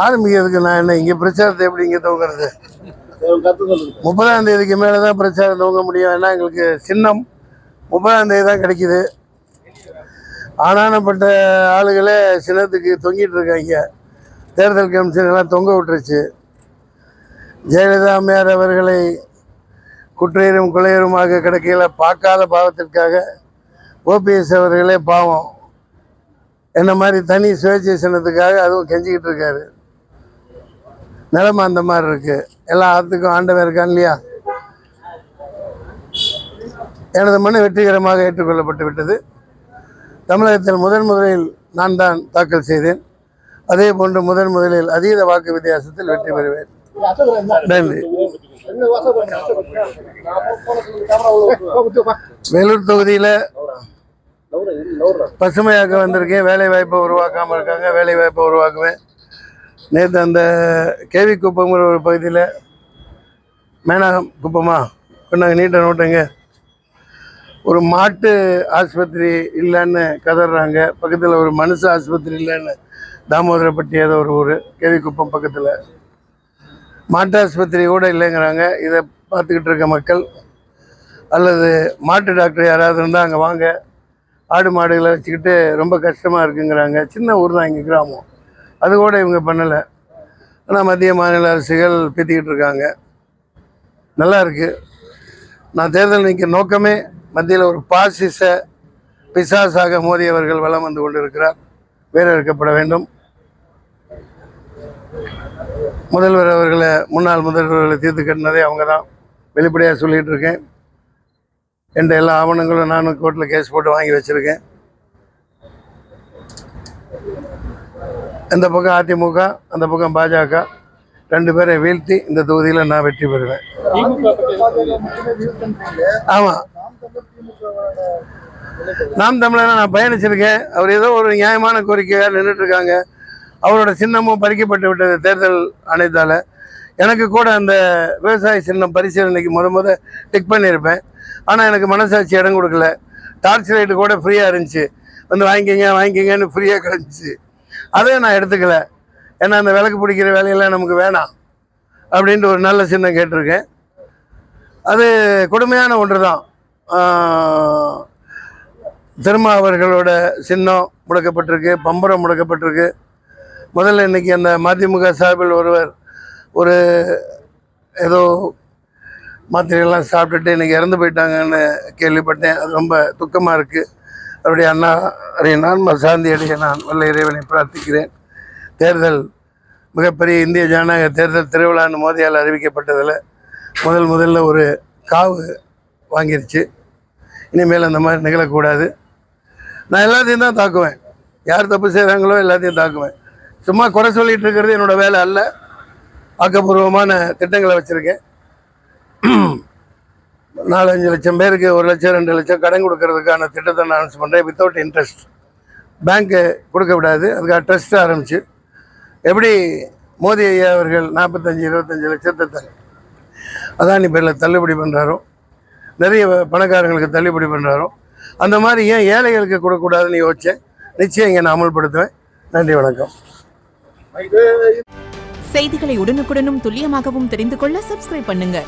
ஆரம்பிக்கிறதுக்கு நான் என்ன இங்கே பிரச்சாரத்தை எப்படி இங்கே துவங்கிறது? 30ஆம் தேதிக்கு மேலே தான் பிரச்சாரம் துவங்க முடியும். ஏன்னா எங்களுக்கு சின்னம் 30ஆம் தேதி தான் கிடைக்குது. ஆனானப்பட்ட ஆளுகளே சின்னத்துக்கு தொங்கிட்டு இருக்காங்க. தேர்தல் கமிஷன் எல்லாம் தொங்க விட்டுருச்சு. ஜெயலலிதா அம்மையார் அவர்களை குற்றையரும் கொலையருமாக கிடைக்கையில் பார்க்காத பாவத்திற்காக ஓபிஎஸ் அவர்களே பாவம் என்ன மாதிரி தனி சுயேட்சை சின்னத்துக்காக அதுவும் கெஞ்சிக்கிட்டு இருக்காரு. நிலைமை அந்த மாதிரி இருக்கு. எல்லா ஆத்துக்கும் ஆண்டவன் இருக்கான் இல்லையா? எனது மனு வெற்றிகரமாக ஏற்றுக்கொள்ளப்பட்டு விட்டது. தமிழகத்தில் முதலில் நான் தான் தாக்கல் செய்தேன். அதே போன்று முதலில் அதீத வாக்கு வித்தியாசத்தில் வெற்றி பெறுவேன். நன்றி. வேலூர் தொகுதியில் பசுமையாக்க வந்திருக்கேன். வேலை வாய்ப்பை உருவாக்காமல் இருக்காங்க. வேலை வாய்ப்பை உருவாக்குவேன். நேற்று அந்த கேவி குப்பங்கிற ஒரு பகுதியில் மேனாகம் குப்பமா கொண்டாங்க நீட்டை நோட்டுங்க. ஒரு மாட்டு ஆஸ்பத்திரி இல்லைன்னு கதறாங்க. பக்கத்தில் ஒரு மனுஷ ஆஸ்பத்திரி இல்லைன்னு தாமோதரப்பட்டி ஏதோ ஒரு ஊர் கேவி குப்பம் பக்கத்தில் மாட்டு ஆஸ்பத்திரி கூட இல்லைங்கிறாங்க. இதை பார்த்துக்கிட்டு இருக்க மக்கள் அல்லது மாட்டு டாக்டர் யாராவது இருந்தால் அங்கே வாங்க. ஆடு மாடுகளை வச்சுக்கிட்டு ரொம்ப கஷ்டமாக இருக்குங்கிறாங்க. சின்ன ஊர் தான் இங்கே கிராமம். அது கூட இவங்க பண்ணலை. ஆனால் மத்திய மாநில அரசுகள் பேத்திக்கிட்டு இருக்காங்க. நல்லா இருக்குது. நான் தேர்தல் நிற்க நோக்கமே மத்தியில் ஒரு பாசிச பிசாசாக மோடி அவர்கள் வலம் வந்து கொண்டிருக்கிறார். வேறு இருக்கப்பட வேண்டும். முதல்வர் அவர்களை முன்னாள் முதல்வர்களை தீர்த்து கட்டினதே அவங்க தான். வெளிப்படையாக சொல்லிகிட்டு இருக்கேன். என்ற எல்லா ஆவணங்களும் நானும் கோர்ட்டில் கேஸ் போட்டு வாங்கி வச்சுருக்கேன். இந்த பக்கம் அதிமுக, அந்த பக்கம் பாஜக, 2 பேரை வீழ்த்தி இந்த தொகுதியில் நான் வெற்றி பெறுவேன். ஆமாம், நாம் தமிழர் நான் பயணிச்சிருக்கேன். அவர் ஏதோ ஒரு நியாயமான கோரிக்கையாக நின்றுட்டு இருக்காங்க. அவரோட சின்னமும் பறிக்கப்பட்டு விட்டது தேர்தல் ஆணையத்தால். எனக்கு கூட அந்த விவசாய சின்னம் பரிசீலனைக்கு முத டிக் பண்ணியிருப்பேன். ஆனால் எனக்கு மனசாட்சி இடம் கொடுக்கல. டார்ச் லைட்டு கூட ஃப்ரீயாக இருந்துச்சு. வந்து வாங்கிக்கிங்கன்னு ஃப்ரீயாக கிடந்துச்சு. அதை நான் எடுத்துக்கல. ஏன்னா அந்த விளக்கு பிடிக்கிற வேலையெல்லாம் நமக்கு வேணாம் அப்படின்ட்டு ஒரு நல்ல சின்னம் கேட்டிருக்கேன். அது கொடுமையான ஒன்று தான். திருமா அவர்களோட சின்னம் முடக்கப்பட்டிருக்கு, பம்பரம் முடக்கப்பட்டிருக்கு. முதல்ல இன்றைக்கி அந்த மதிமுக சார்பில் ஒருவர் ஒரு ஏதோ மாத்திரைகள்லாம் சாப்பிட்டுட்டு இன்றைக்கி இறந்து போயிட்டாங்கன்னு கேள்விப்பட்டேன். அது ரொம்ப துக்கமாக இருக்குது. அவருடைய அண்ணா நான் சாந்தி அடைய நான் வல்ல இறைவனை பிரார்த்திக்கிறேன். தேர்தல் மிகப்பெரிய இந்திய ஜனநாயக தேர்தல் திருவிழான்னு மோதியால் அறிவிக்கப்பட்டதில் முதல்ல ஒரு காவு வாங்கிருச்சு. இனிமேல் அந்த மாதிரி நிகழக்கூடாது. நான் எல்லாத்தையும் தான் தாக்குவேன். யார் தப்பு செய்கிறாங்களோ எல்லாத்தையும் தாக்குவேன். சும்மா குறை சொல்லிகிட்டு இருக்கிறது என்னோடய வேலை அல்ல. ஆக்கப்பூர்வமான திட்டங்களை வச்சுருக்கேன். 4-5 லட்சம் பேருக்கு 1 லட்சம் 2 லட்சம் கடன் கொடுக்கறதுக்கான திட்டத்தை நான் அனௌன்ஸ் பண்ணுறேன். Without interest. பேங்க்கு கொடுக்க விடாது. அதுக்காக ட்ரஸ்ட் ஆரம்பிச்சு எப்படி மோடி ஐயா அவர்கள் 45-25 லட்சத்தை அதானி பேரில் தள்ளுபடி பண்ணுறாரோ, நிறைய பணக்காரங்களுக்கு தள்ளுபடி பண்ணுறாரோ, அந்த மாதிரி ஏன் ஏழைகளுக்கு கொடுக்கக்கூடாதுன்னு யோசித்தேன். நிச்சயம் இங்கே நான் அமல்படுத்துவேன். நன்றி, வணக்கம். செய்திகளை உடனுக்குடனும் துல்லியமாகவும் தெரிந்து கொள்ள சப்ஸ்கிரைப் பண்ணுங்க.